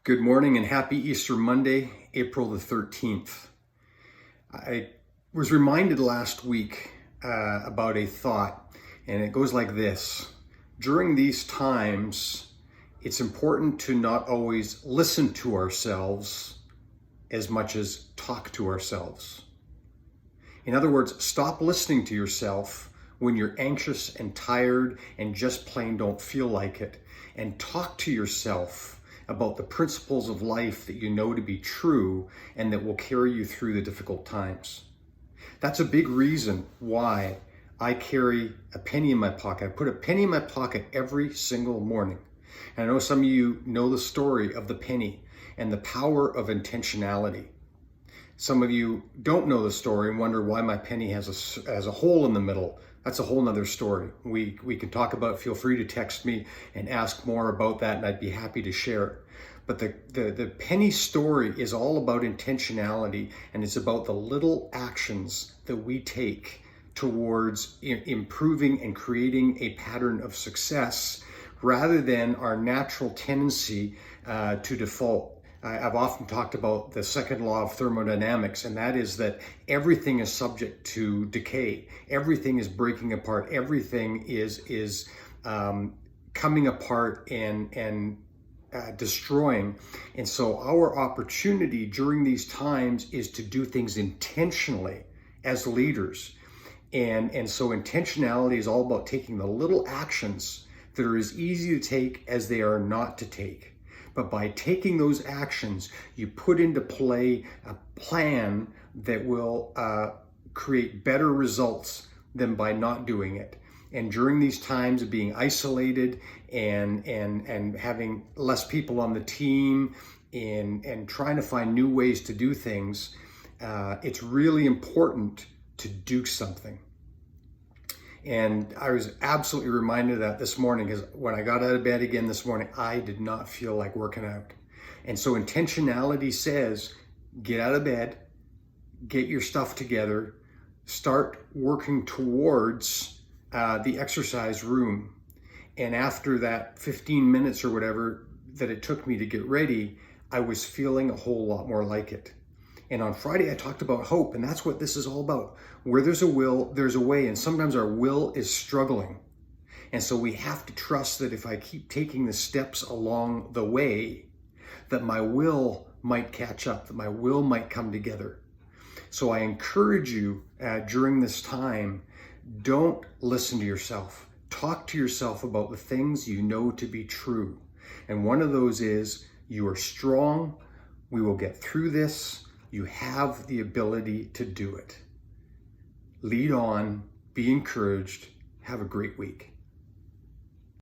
Good morning and happy Easter Monday, April the 13th. I was reminded last week about a thought, and it goes like this. During these times, it's important to not always listen to ourselves as much as talk to ourselves. In other words, stop listening to yourself when you're anxious and tired and just plain don't feel like it, and talk to yourself about the principles of life that you know to be true and that will carry you through the difficult times. That's a big reason why I carry a penny in my pocket. I put a penny in my pocket every single morning. And I know some of you know the story of the penny and the power of intentionality. Some of you don't know the story and wonder why my penny has a hole in the middle. That's a whole nother story. We can talk about it. Feel free to text me and ask more about that, and I'd be happy to share it. But the penny story is all about intentionality, and it's about the little actions that we take towards improving and creating a pattern of success rather than our natural tendency to default. I've often talked about the second law of thermodynamics, and that is that everything is subject to decay. Everything is breaking apart. Everything is coming apart and destroying. And so our opportunity during these times is to do things intentionally as leaders. And so intentionality is all about taking the little actions that are as easy to take as they are not to take. But by taking those actions, you put into play a plan that will create better results than by not doing it. And during these times of being isolated and having less people on the team and trying to find new ways to do things, it's really important to do something. And I was absolutely reminded of that this morning, because when I got out of bed again this morning, I did not feel like working out. And so intentionality says, get out of bed, get your stuff together, start working towards the exercise room. And after that 15 minutes or whatever that it took me to get ready, I was feeling a whole lot more like it. And on Friday, I talked about hope, and that's what this is all about. Where there's a will, there's a way, and sometimes our will is struggling. And so we have to trust that if I keep taking the steps along the way, that my will might catch up, that my will might come together. So I encourage you during this time, don't listen to yourself. Talk to yourself about the things you know to be true. And one of those is, you are strong, we will get through this. You have the ability to do it. Lead on, be encouraged, have a great week.